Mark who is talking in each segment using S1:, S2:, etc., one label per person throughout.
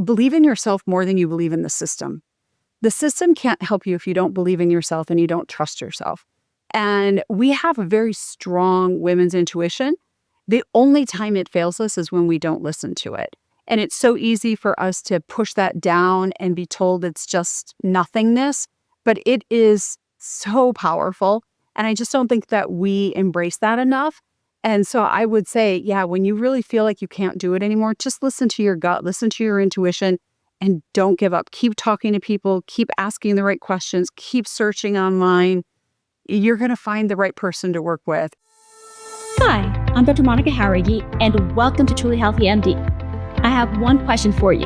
S1: believe in yourself more than you believe in the system. The system can't help you if you don't believe in yourself and you don't trust yourself. And we have a very strong women's intuition. The only time it fails us is when we don't listen to it. And it's so easy for us to push that down and be told it's just nothingness, but it is so powerful. And I just don't think that we embrace that enough. And so I would say, yeah, when you really feel like you can't do it anymore, just listen to your gut, listen to your intuition, and don't give up. Keep talking to people, keep asking the right questions, keep searching online. You're going to find the right person to work with.
S2: Hi, I'm Dr. Monica Jauregui, and welcome to Truly Healthy MD. I have one question for you.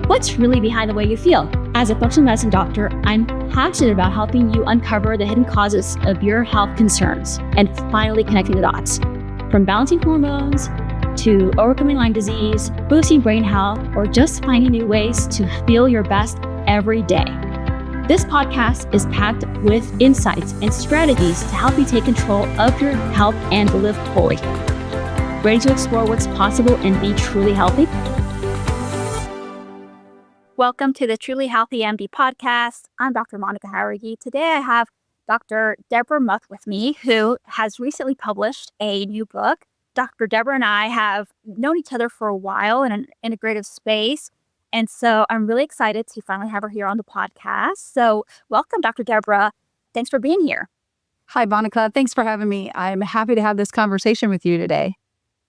S2: What's really behind the way you feel? As a functional medicine doctor, I'm passionate about helping you uncover the hidden causes of your health concerns and finally connecting the dots. From balancing hormones to overcoming Lyme disease, boosting brain health, or just finding new ways to feel your best every day. This podcast is packed with insights and strategies to help you take control of your health and live fully. Ready to explore what's possible and be truly healthy? Welcome to the Truly Healthy MD podcast. I'm Dr. Monica Jauregui. Today I have Dr. Deborah Muth with me, who has recently published a new book. Dr. Deborah and I have known each other for a while in an integrative space. And so I'm really excited to finally have her here on the podcast. So welcome, Dr. Deborah. Thanks for being here.
S1: Hi, Monica. Thanks for having me. I'm happy to have this conversation with you today.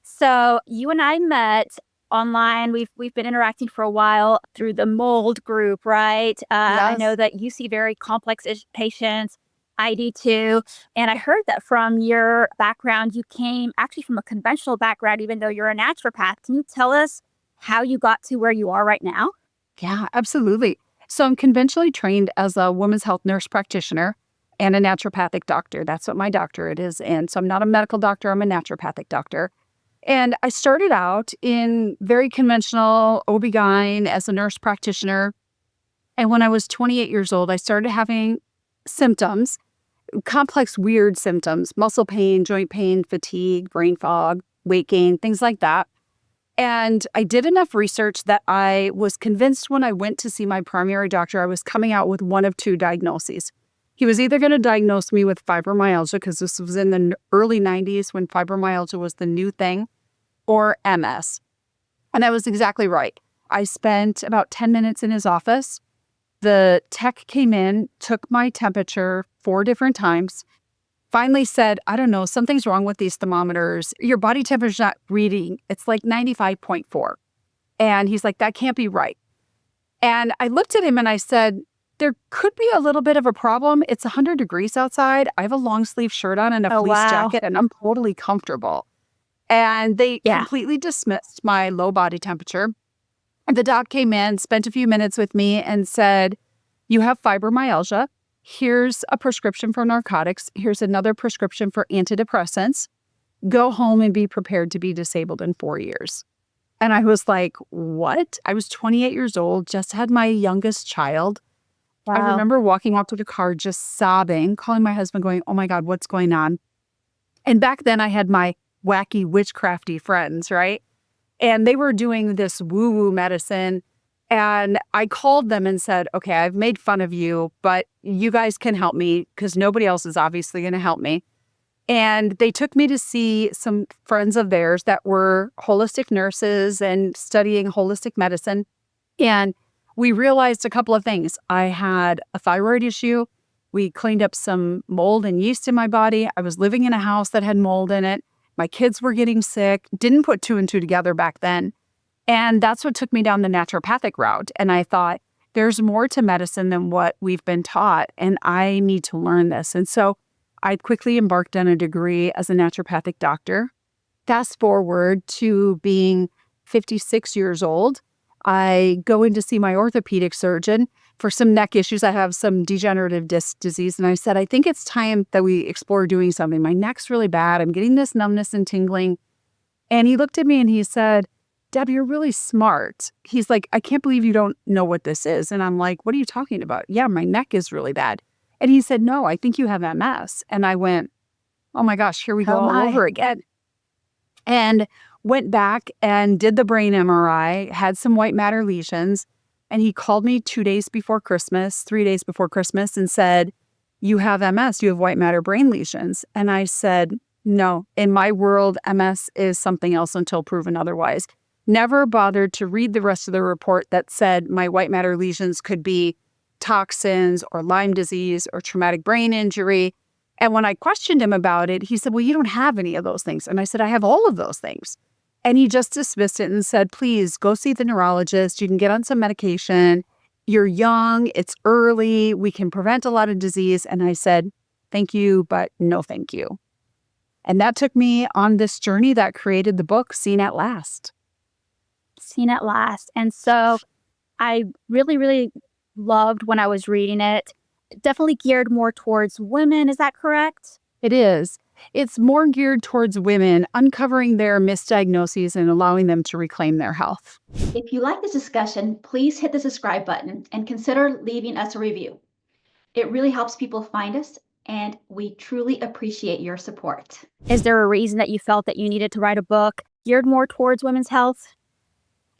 S2: So you and I met online. We've been interacting for a while through the mold group, right?
S1: Yes.
S2: I know that you see very complex patients. I do too. And I heard that from your background, you came actually from a conventional background, even though you're a naturopath. Can you tell us how you got to where you are right now?
S1: Yeah, absolutely. So I'm conventionally trained as a women's health nurse practitioner and a naturopathic doctor. That's what my doctorate is. And so I'm not a medical doctor, I'm a naturopathic doctor. And I started out in very conventional OB-GYN as a nurse practitioner. And when I was 28 years old, I started having symptoms, complex, weird symptoms, muscle pain, joint pain, fatigue, brain fog, weight gain, things like that. And I did enough research that I was convinced when I went to see my primary doctor, I was coming out with one of two diagnoses. He was either going to diagnose me with fibromyalgia, because this was in the early 90s when fibromyalgia was the new thing, or MS. And I was exactly right. I spent about 10 minutes in his office. The tech came in, took my temperature 4 different times, finally said, I don't know, something's wrong with these thermometers. Your body temperature's not reading. It's like 95.4. And he's like, that can't be right. And I looked at him and I said, there could be a little bit of a problem. It's 100 degrees outside. I have a long sleeve shirt on and a fleece jacket, and I'm totally comfortable. And they completely dismissed my low body temperature. And the doc came in, spent a few minutes with me and said, you have fibromyalgia. Here's a prescription for narcotics. Here's another prescription for antidepressants. Go home and be prepared to be disabled in 4 years. And I was like, what? I was 28 years old, just had my youngest child. Wow. I remember walking out to the car just sobbing, calling my husband going, oh my God, what's going on? And back then I had my wacky witchcrafty friends, right? And they were doing this woo-woo medicine. And I called them and said, okay, I've made fun of you, but you guys can help me because nobody else is obviously going to help me. And they took me to see some friends of theirs that were holistic nurses and studying holistic medicine. And we realized a couple of things. I had a thyroid issue. We cleaned up some mold and yeast in my body. I was living in a house that had mold in it. My kids were getting sick. Didn't put 2 and 2 together back then. And that's what took me down the naturopathic route. And I thought, there's more to medicine than what we've been taught, and I need to learn this. And so I quickly embarked on a degree as a naturopathic doctor. Fast forward to being 56 years old, I go in to see my orthopedic surgeon for some neck issues. I have some degenerative disc disease. And I said, I think it's time that we explore doing something. My neck's really bad. I'm getting this numbness and tingling. And he looked at me and he said, Deb, you're really smart. He's like, I can't believe you don't know what this is. And I'm like, what are you talking about? Yeah, my neck is really bad. And he said, no, I think you have MS. And I went, oh my gosh, here we go all over again. And went back and did the brain MRI, had some white matter lesions. And he called me 2 days before Christmas, 3 days before Christmas, and said, "You have MS, you have white matter brain lesions." And I said, "No, in my world, MS is something else until proven otherwise." Never bothered to read the rest of the report that said my white matter lesions could be toxins or Lyme disease or traumatic brain injury. And when I questioned him about it, he said, "Well, you don't have any of those things." And I said, "I have all of those things." And he just dismissed it and said, "Please go see the neurologist. You can get on some medication. You're young. It's early. We can prevent a lot of disease." And I said, "Thank you, but no thank you." And that took me on this journey that created the book, Seen at Last.
S2: Seen at Last. And so I really, really loved when I was reading it. Definitely geared more towards women. Is that correct?
S1: It is. It's more geared towards women, uncovering their misdiagnoses and allowing them to reclaim their health.
S3: If you like this discussion, please hit the subscribe button and consider leaving us a review. It really helps people find us, and we truly appreciate your support.
S2: Is there a reason that you felt that you needed to write a book geared more towards women's health?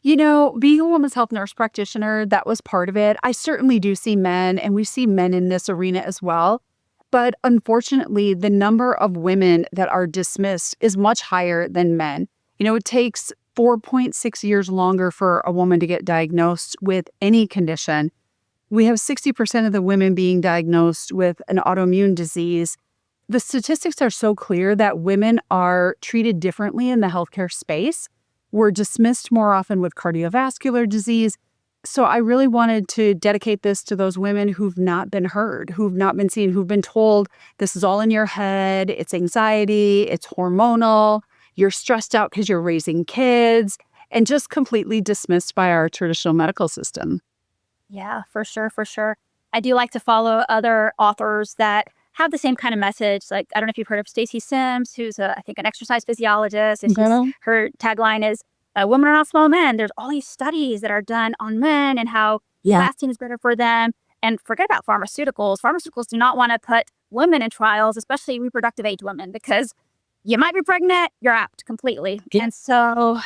S1: You know, being a women's health nurse practitioner, that was part of it. I certainly do see men, and we see men in this arena as well. But unfortunately, the number of women that are dismissed is much higher than men. You know, it takes 4.6 years longer for a woman to get diagnosed with any condition. We have 60% of the women being diagnosed with an autoimmune disease. The statistics are so clear that women are treated differently in the healthcare space. We're dismissed more often with cardiovascular disease. So I really wanted to dedicate this to those women who've not been heard, who've not been seen, who've been told this is all in your head, it's anxiety, it's hormonal, you're stressed out because you're raising kids, and just completely dismissed by our traditional medical system.
S2: Yeah, for sure, for sure. I do like to follow other authors that have the same kind of message. Like, I don't know if you've heard of Stacey Sims, who's I think an exercise physiologist. And her tagline is, "Women are not small men." There's all these studies that are done on men and how fasting is better for them. And forget about pharmaceuticals. Pharmaceuticals do not want to put women in trials, especially reproductive age women, because you might be pregnant, you're out completely. Yeah. And so,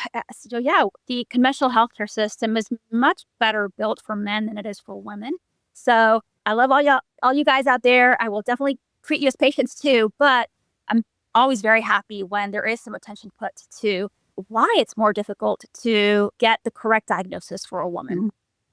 S2: the conventional healthcare system is much better built for men than it is for women. So I love all you guys out there. I will definitely treat you as patients too, but I'm always very happy when there is some attention put to why it's more difficult to get the correct diagnosis for a woman.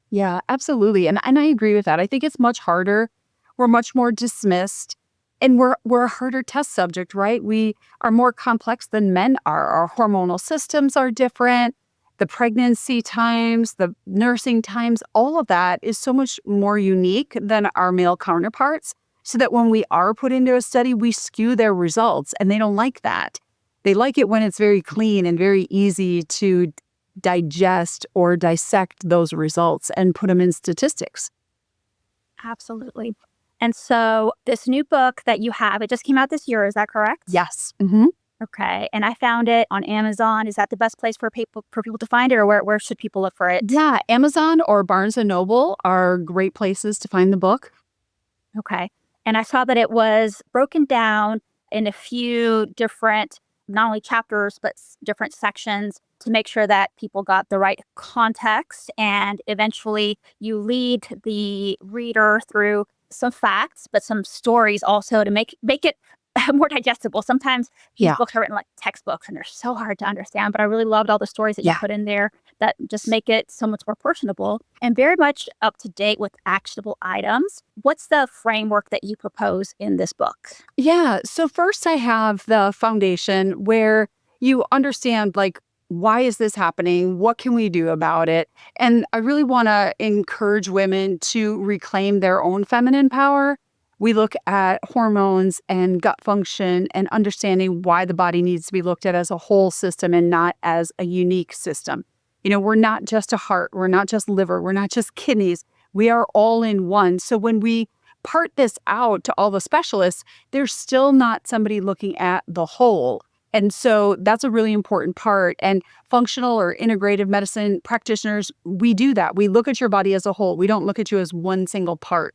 S1: Yeah, absolutely. And I agree with that. I think it's much harder. We're much more dismissed, and we're a harder test subject, right? We are more complex than men are. Our hormonal systems are different. The pregnancy times, the nursing times, all of that is so much more unique than our male counterparts, so that when we are put into a study, we skew their results, and they don't like that. They like it when it's very clean and very easy to digest or dissect those results and put them in statistics.
S2: Absolutely. And so this new book that you have, it just came out this year, is that correct?
S1: Yes. Mm-hmm.
S2: Okay. And I found it on Amazon. Is that the best place for people to find it, or where should people look for it?
S1: Yeah, Amazon or Barnes & Noble are great places to find the book.
S2: Okay. And I saw that it was broken down in a few different, not only chapters, but different sections to make sure that people got the right context. And eventually you lead the reader through some facts, but some stories also to make it more digestible. Sometimes these books are written like textbooks and they're so hard to understand, but I really loved all the stories that you put in there that just make it so much more personable and very much up to date with actionable items. What's the framework that you propose in this book?
S1: Yeah. So first I have the foundation where you understand, like, why is this happening? What can we do about it? And I really want to encourage women to reclaim their own feminine power. We look at hormones and gut function and understanding why the body needs to be looked at as a whole system and not as a unique system. You know, we're not just a heart, we're not just liver, we're not just kidneys. We are all in one. So when we part this out to all the specialists, there's still not somebody looking at the whole. And so that's a really important part. And functional or integrative medicine practitioners, we do that. We look at your body as a whole. We don't look at you as one single part.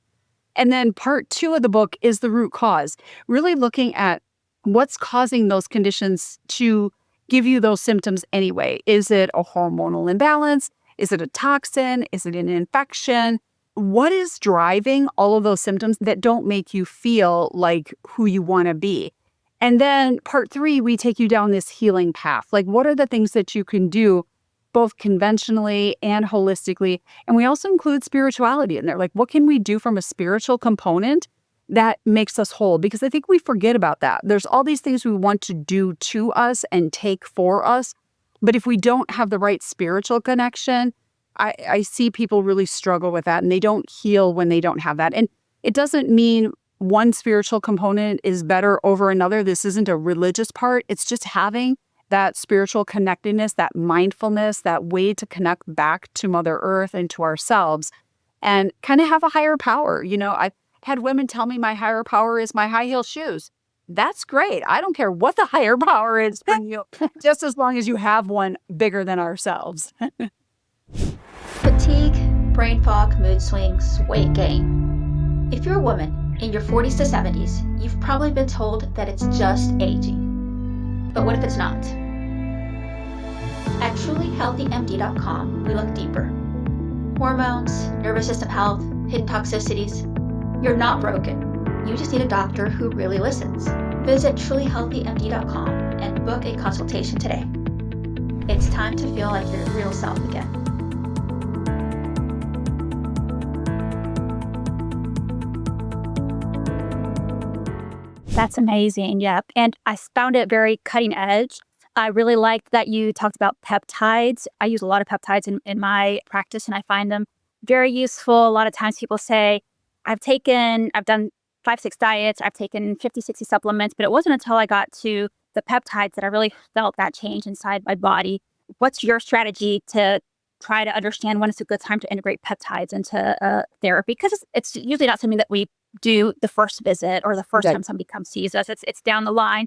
S1: And then part 2 of the book is the root cause, really looking at what's causing those conditions to give you those symptoms anyway. Is it a hormonal imbalance? Is it a toxin? Is it an infection? What is driving all of those symptoms that don't make you feel like who you want to be? And then part 3, we take you down this healing path. Like, what are the things that you can do both conventionally and holistically? And we also include spirituality in there. Like, what can we do from a spiritual component that makes us whole? Because I think we forget about that. There's all these things we want to do to us and take for us. But if we don't have the right spiritual connection, I see people really struggle with that, and they don't heal when they don't have that. And it doesn't mean one spiritual component is better over another. This isn't a religious part. It's just having that spiritual connectedness, that mindfulness, that way to connect back to Mother Earth and to ourselves and kind of have a higher power. I've had women tell me my higher power is my high heel shoes. That's great. I don't care what the higher power is for you, just as long as you have one bigger than ourselves.
S3: Fatigue, brain fog, mood swings, weight gain. If you're a woman in your 40s to 70s, you've probably been told that it's just aging. But what if it's not? At trulyhealthymd.com, we look deeper. Hormones, nervous system health, hidden toxicities. You're not broken. You just need a doctor who really listens. Visit trulyhealthymd.com and book a consultation today. It's time to feel like your real self again.
S2: That's amazing. Yep. And I found it very cutting edge. I really liked that you talked about peptides. I use a lot of peptides in my practice, and I find them very useful. A lot of times people say, I've done 5-6 diets, I've taken 50-60 supplements, but it wasn't until I got to the peptides that I really felt that change inside my body. What's your strategy to try to understand when it's a good time to integrate peptides into therapy? Because it's usually not something that we do the first visit or the first time somebody comes sees us. It's down the line,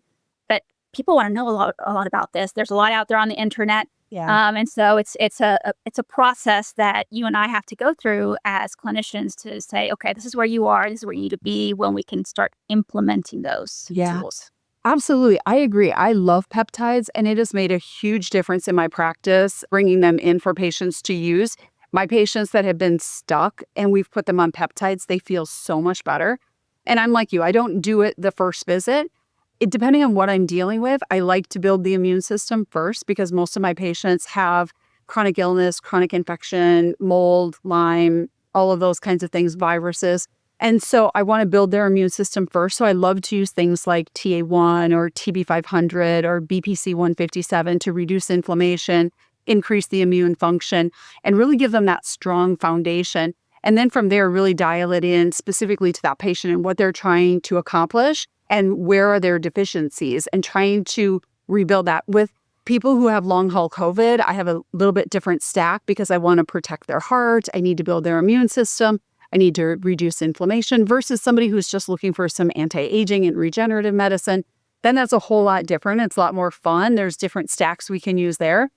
S2: but people want to know a lot about this. There's a lot out there on the internet.
S1: Yeah.
S2: And so it's a process that you and I have to go through as clinicians to say, okay, this is where you are, this is where you need to be when we can start implementing those tools.
S1: Absolutely. I agree. I love peptides, and it has made a huge difference in my practice, bringing them in for patients to use. My patients that have been stuck and we've put them on peptides, they feel so much better. And I'm like you, I don't do it the first visit. Depending on what I'm dealing with, I like to build the immune system first because most of my patients have chronic illness, chronic infection, mold, Lyme, all of those kinds of things, viruses. And so I want to build their immune system first. So I love to use things like TA1 or TB500 or BPC 157 to reduce inflammation, increase the immune function, and really give them that strong foundation. And then from there, really dial it in specifically to that patient and what they're trying to accomplish and where are their deficiencies, and trying to rebuild that. With people who have long haul COVID, I have a little bit different stack because I want to protect their heart. I need to build their immune system. I need to reduce inflammation versus somebody who's just looking for some anti-aging and regenerative medicine. Then that's a whole lot different. It's a lot more fun. There's different stacks we can use there,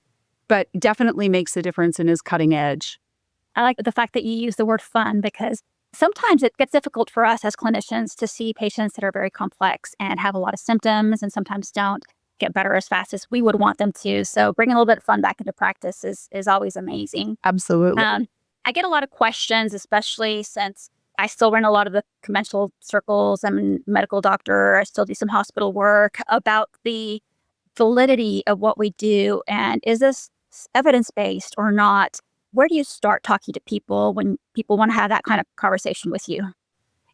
S1: but definitely makes a difference and is cutting edge.
S2: I like the fact that you use the word fun because sometimes it gets difficult for us as clinicians to see patients that are very complex and have a lot of symptoms and sometimes don't get better as fast as we would want them to. So bringing a little bit of fun back into practice is always amazing.
S1: Absolutely.
S2: I get a lot of questions, especially since I still run a lot of the conventional circles. I'm a medical doctor. I still do some hospital work about the validity of what we do. And is this evidence-based or not? Where do you start talking to people when people want to have that kind of conversation with you?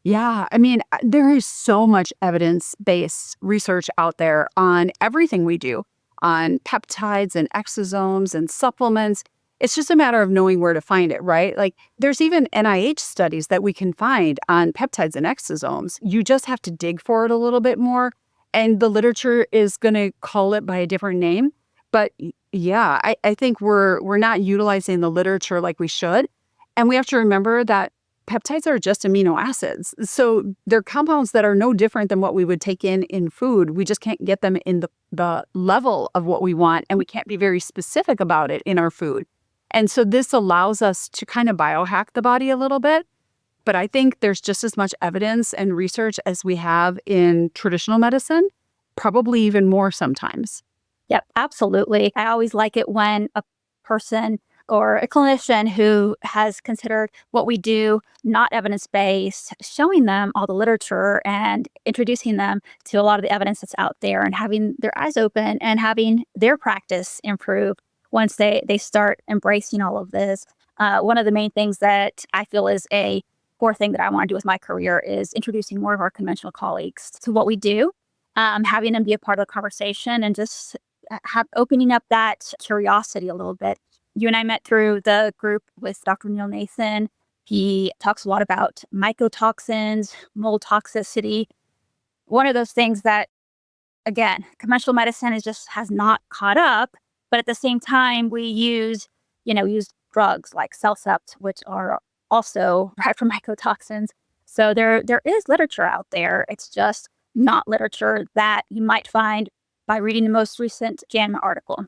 S1: Yeah, I mean, there is so much evidence-based research out there on everything we do, on peptides and exosomes and supplements. It's just a matter of knowing where to find it, right? Like there's even NIH studies that we can find on peptides and exosomes. You just have to dig for it a little bit more. And the literature is going to call it by a different name. But yeah, I think we're not utilizing the literature like we should. And we have to remember that peptides are just amino acids. So they're compounds that are no different than what we would take in food. We just can't get them in the level of what we want. And we can't be very specific about it in our food. And so this allows us to kind of biohack the body a little bit. But I think there's just as much evidence and research as we have in traditional medicine, probably even more sometimes.
S4: Yep, absolutely. I always like it when a person or a clinician who has considered what we do not evidence-based, showing them all the literature and introducing them to a lot of the evidence that's out there and having their eyes open and having their practice improve once they start embracing all of this. One of the main things that I feel is a core thing that I want to do with my career is introducing more of our conventional colleagues to what we do, having them be a part of the conversation and just opening up that curiosity a little bit. You and I met through the group with Dr. Neil Nathan. He talks a lot about mycotoxins, mold toxicity. One of those things that, again, conventional medicine has not caught up, but at the same time, we use drugs like Cellcept, which are also derived from mycotoxins. So there is literature out there. It's just not literature that you might find by reading the most recent JAMA article.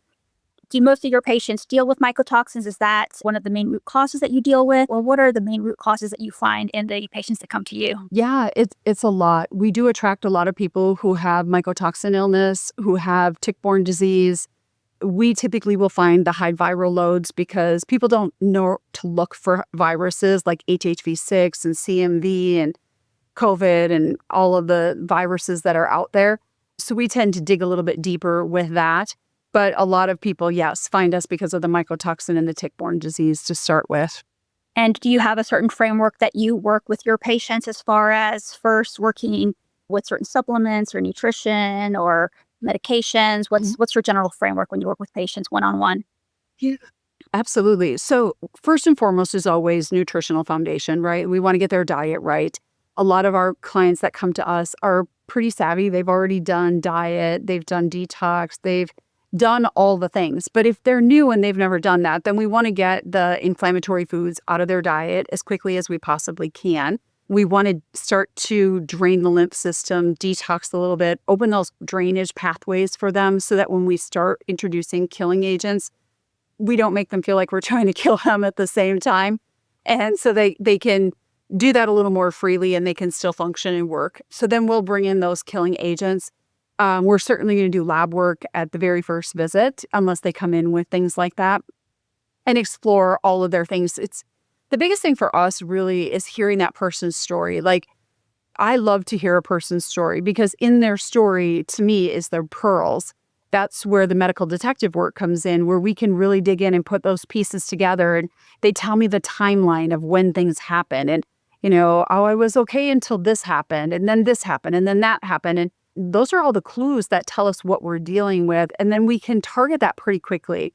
S4: Do most of your patients deal with mycotoxins? Is that one of the main root causes that you deal with? Or what are the main root causes that you find in the patients that come to you?
S1: Yeah, it's a lot. We do attract a lot of people who have mycotoxin illness, who have tick-borne disease. We typically will find the high viral loads because people don't know to look for viruses like HHV6 and CMV and COVID and all of the viruses that are out there. So we tend to dig a little bit deeper with that. But a lot of people, yes, find us because of the mycotoxin and the tick-borne disease to start with.
S4: And do you have a certain framework that you work with your patients as far as first working with certain supplements or nutrition or medications? What's your general framework when you work with patients one-on-one?
S1: Yeah, absolutely. So first and foremost is always nutritional foundation, right? We want to get their diet right. A lot of our clients that come to us are pretty savvy. They've already done diet, they've done detox, they've done all the things. But if they're new and they've never done that, then we want to get the inflammatory foods out of their diet as quickly as we possibly can. We want to start to drain the lymph system, detox a little bit, open those drainage pathways for them so that when we start introducing killing agents, we don't make them feel like we're trying to kill them at the same time. And so they can do that a little more freely and they can still function and work. So then we'll bring in those killing agents. We're certainly going to do lab work at the very first visit, unless they come in with things like that, and explore all of their things. It's the biggest thing for us really is hearing that person's story. Like, I love to hear a person's story because in their story, to me, is their pearls. That's where the medical detective work comes in, where we can really dig in and put those pieces together. And they tell me the timeline of when things happen. And, I was okay until this happened, and then this happened, and then that happened. And those are all the clues that tell us what we're dealing with. And then we can target that pretty quickly.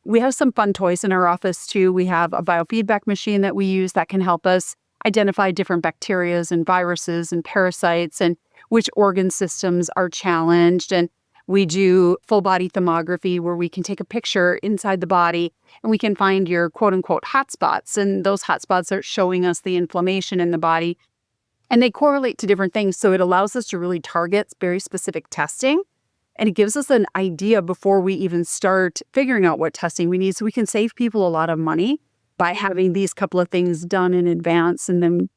S1: We have some fun toys in our office too. We have a biofeedback machine that we use that can help us identify different bacteria and viruses and parasites and which organ systems are challenged. And we do full body thermography where we can take a picture inside the body and we can find your quote unquote hotspots. And those hotspots are showing us the inflammation in the body. And they correlate to different things. So it allows us to really target very specific testing. And it gives us an idea before we even start figuring out what testing we need. So we can save people a lot of money by having these couple of things done in advance and then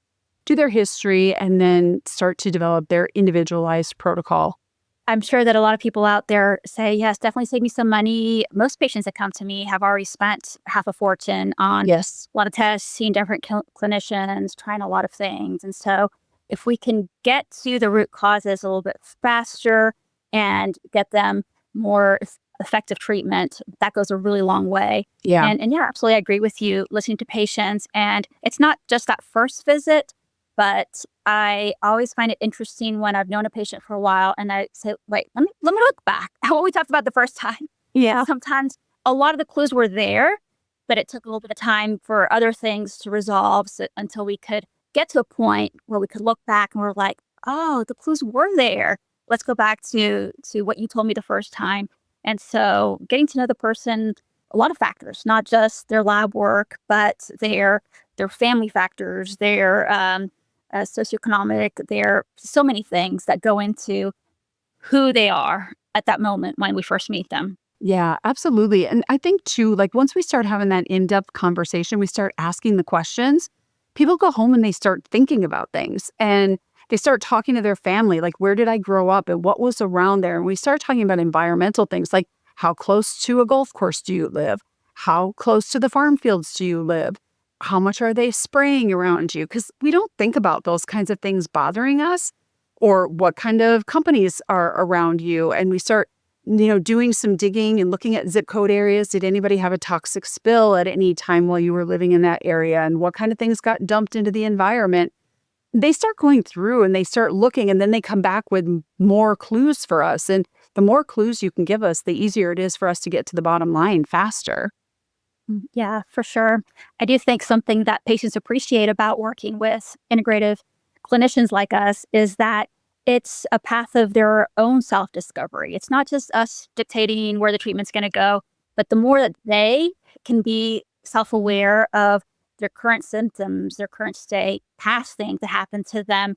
S1: do their history and then start to develop their individualized protocol.
S4: I'm sure that a lot of people out there say, yes, definitely save me some money. Most patients that come to me have already spent half a fortune on a lot of tests, seeing different clinicians, trying a lot of things. And so if we can get to the root causes a little bit faster and get them more effective treatment, that goes a really long way.
S1: Yeah.
S4: And yeah, absolutely, I agree with you, listening to patients. And it's not just that first visit, but I always find it interesting when I've known a patient for a while and I say, wait, let me look back at what we talked about the first time.
S1: Yeah.
S4: Sometimes a lot of the clues were there, but it took a little bit of time for other things to resolve until we could get to a point where we could look back and we're like, oh, the clues were there. Let's go back to what you told me the first time. And so getting to know the person, a lot of factors, not just their lab work, but their family factors, their socioeconomic, there are so many things that go into who they are at that moment when we first meet them.
S1: Yeah, absolutely. And I think too, like once we start having that in-depth conversation, we start asking the questions, people go home and they start thinking about things and they start talking to their family, like where did I grow up and what was around there? And we start talking about environmental things, like How close to a golf course do you live? How close to the farm fields do you live? How much are they spraying around you? Because we don't think about those kinds of things bothering us, or what kind of companies are around you. And we start, doing some digging and looking at zip code areas. Did anybody have a toxic spill at any time while you were living in that area? And what kind of things got dumped into the environment? They start going through and they start looking, and then they come back with more clues for us. And the more clues you can give us, the easier it is for us to get to the bottom line faster.
S4: Yeah, for sure. I do think something that patients appreciate about working with integrative clinicians like us is that it's a path of their own self-discovery. It's not just us dictating where the treatment's going to go, but the more that they can be self-aware of their current symptoms, their current state, past things that happen to them,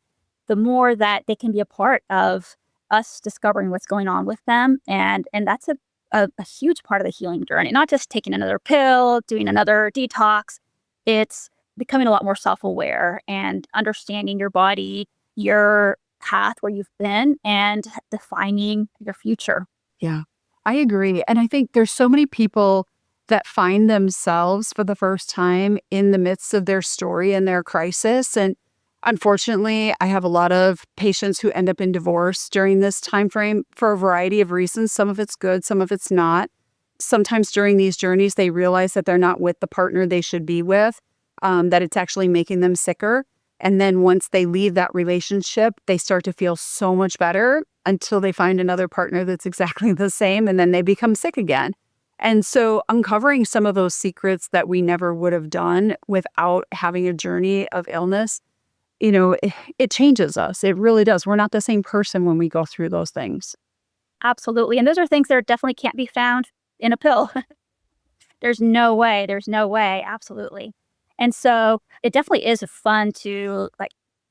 S4: the more that they can be a part of us discovering what's going on with them. And that's a huge part of the healing journey, not just taking another pill, doing another detox. It's becoming a lot more self-aware and understanding your body, your path where you've been, and defining your future.
S1: Yeah, I agree. And I think there's so many people that find themselves for the first time in the midst of their story and their crisis. And unfortunately, I have a lot of patients who end up in divorce during this time frame for a variety of reasons. Some of it's good, some of it's not. Sometimes during these journeys, they realize that they're not with the partner they should be with, that it's actually making them sicker. And then once they leave that relationship, they start to feel so much better until they find another partner that's exactly the same, and then they become sick again. And so uncovering some of those secrets that we never would have done without having a journey of illness, it changes us. It really does. We're not the same person when we go through those things.
S4: Absolutely. And those are things that definitely can't be found in a pill. There's no way. Absolutely. And so it definitely is fun to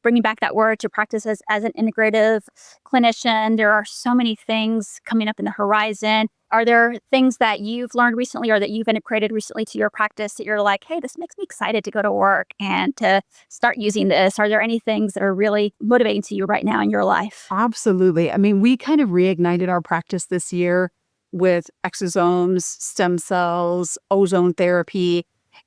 S4: bringing back that word to practice as an integrative clinician. There are so many things coming up in the horizon. Are there things that you've learned recently or that you've integrated recently to your practice that you're like, hey, this makes me excited to go to work and to start using this? Are there any things that are really motivating to you right now in your life?
S1: Absolutely. I mean, we kind of reignited our practice this year with exosomes, stem cells, ozone therapy,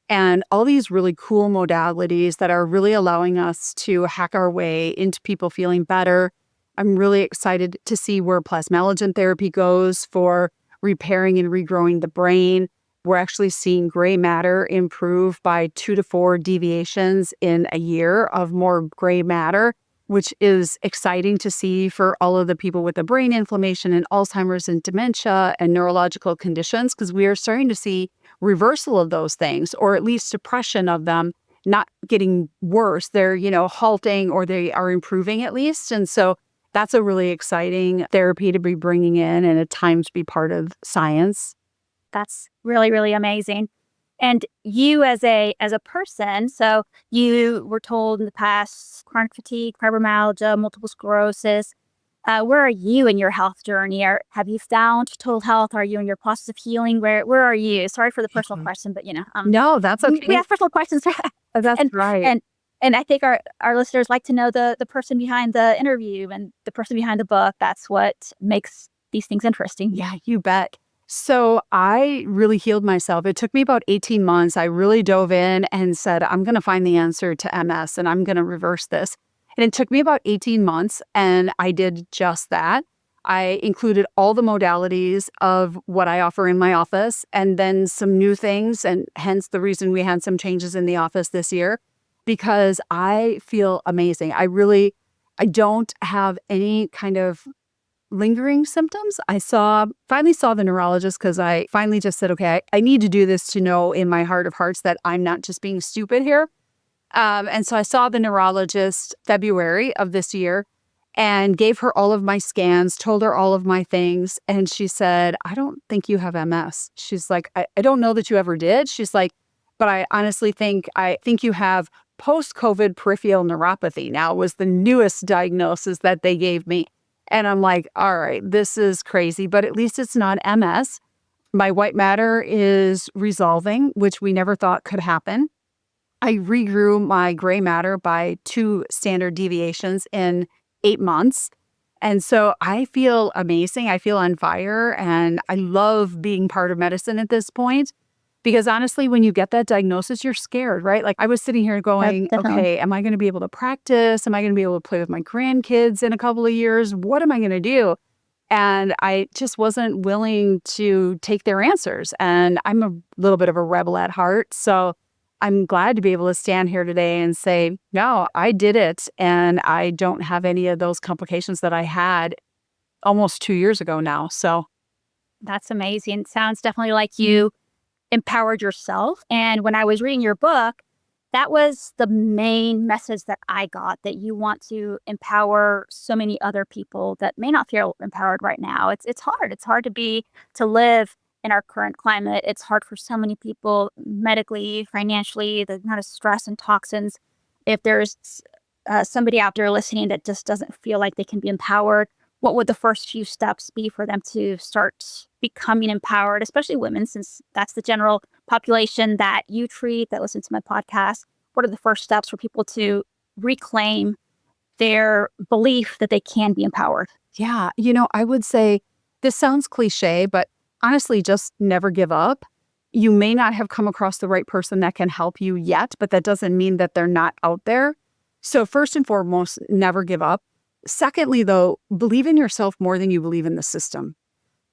S1: and all these really cool modalities that are really allowing us to hack our way into people feeling better. I'm really excited to see where plasmalogen therapy goes for repairing and regrowing the brain. We're actually seeing gray matter improve by 2 to 4 deviations in a year of more gray matter, which is exciting to see for all of the people with the brain inflammation and Alzheimer's and dementia and neurological conditions, because we are starting to see reversal of those things, or at least suppression of them, not getting worse. They're, halting, or they are improving at least. And so that's a really exciting therapy to be bringing in, and at times be part of science.
S4: That's really, really amazing. And you as a person, so you were told in the past chronic fatigue, fibromyalgia, multiple sclerosis. Where are you in your health journey? Have you found total health? Are you in your process of healing? Where are you? Sorry for the personal question, but
S1: No, that's okay.
S4: We have personal questions.
S1: That's right.
S4: And I think our listeners like to know the person behind the interview and the person behind the book. That's what makes these things interesting.
S1: Yeah, you bet. So I really healed myself. It took me about 18 months. I really dove in and said, I'm going to find the answer to MS and I'm going to reverse this. And it took me about 18 months, and I did just that. I included all the modalities of what I offer in my office, and then some new things, and hence the reason we had some changes in the office this year, because I feel amazing. I don't have any kind of lingering symptoms. I finally saw the neurologist because I finally just said, okay, I need to do this to know in my heart of hearts that I'm not just being stupid here. And so I saw the neurologist February of this year and gave her all of my scans, told her all of my things. And she said, I don't think you have MS. She's like, I don't know that you ever did. She's like, but I honestly think you have post-COVID peripheral neuropathy now was the newest diagnosis that they gave me. And I'm like, all right, this is crazy, but at least it's not MS. My white matter is resolving, which we never thought could happen. I regrew my gray matter by 2 standard deviations in 8 months. And so I feel amazing. I feel on fire, and I love being part of medicine at this point. Because honestly, when you get that diagnosis, you're scared, right? Like I was sitting here going,
S4: Definitely.
S1: okay, am I going to be able to practice? Am I going to be able to play with my grandkids in a couple of years? What am I going to do? And I just wasn't willing to take their answers. And I'm a little bit of a rebel at heart. So I'm glad to be able to stand here today and say, no, I did it. And I don't have any of those complications that I had almost 2 years ago now. So
S4: That's amazing. Sounds definitely like you empowered yourself. And when I was reading your book, that was the main message that I got, that you want to empower so many other people that may not feel empowered right now. It's hard. It's hard to live in our current climate. It's hard for so many people medically, financially, the amount of stress and toxins. If there's somebody out there listening that just doesn't feel like they can be empowered, what would the first few steps be for them to start becoming empowered, especially women, since that's the general population that you treat, that listen to my podcast? What are the first steps for people to reclaim their belief that they can be empowered?
S1: yeah, I would say this sounds cliche, but honestly, just never give up. You may not have come across the right person that can help you yet, but that doesn't mean that they're not out there. So first and foremost, never give up. Secondly, though, believe in yourself more than you believe in the system.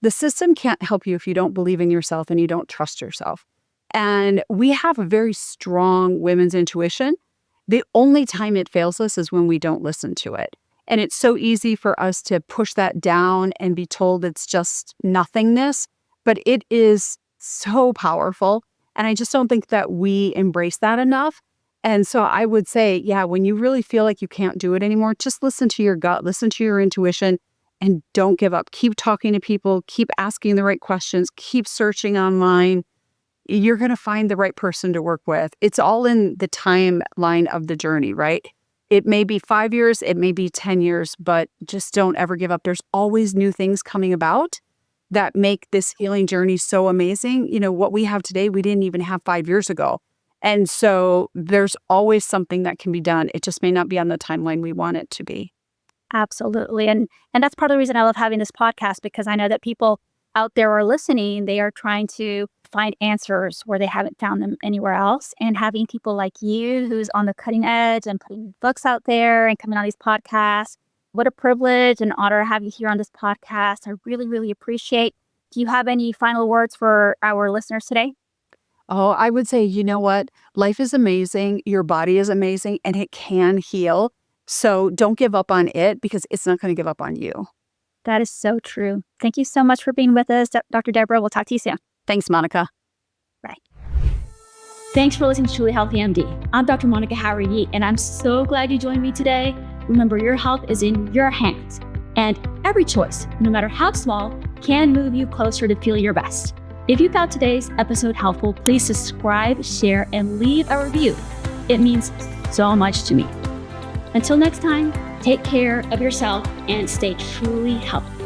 S1: The system can't help you if you don't believe in yourself and you don't trust yourself. And we have a very strong women's intuition. The only time it fails us is when we don't listen to it. And it's so easy for us to push that down and be told it's just nothingness, but it is so powerful. And I just don't think that we embrace that enough. And so I would say, yeah, when you really feel like you can't do it anymore, just listen to your gut, listen to your intuition, and don't give up. Keep talking to people, keep asking the right questions, keep searching online. You're going to find the right person to work with. It's all in the timeline of the journey, right? It may be 5 years, it may be 10 years, but just don't ever give up. There's always new things coming about that make this healing journey so amazing. What we have today, we didn't even have 5 years ago. And so there's always something that can be done. It just may not be on the timeline we want it to be.
S4: Absolutely. And that's part of the reason I love having this podcast, because I know that people out there are listening. They are trying to find answers where they haven't found them anywhere else. And having people like you who's on the cutting edge and putting books out there and coming on these podcasts, what a privilege and honor to have you here on this podcast. I really, really appreciate. Do you have any final words for our listeners today?
S1: Oh, I would say, you know what? Life is amazing. Your body is amazing, and it can heal. So don't give up on it, because it's not going to give up on you.
S4: That is so true. Thank you so much for being with us, Dr. Deborah. We'll talk to you soon.
S1: Thanks, Monica.
S4: Bye.
S2: Thanks for listening to Truly Healthy MD. I'm Dr. Monica Jauregui, and I'm so glad you joined me today. Remember, your health is in your hands, and every choice, no matter how small, can move you closer to feeling your best. If you found today's episode helpful, please subscribe, share, and leave a review. It means so much to me. Until next time, take care of yourself and stay truly healthy.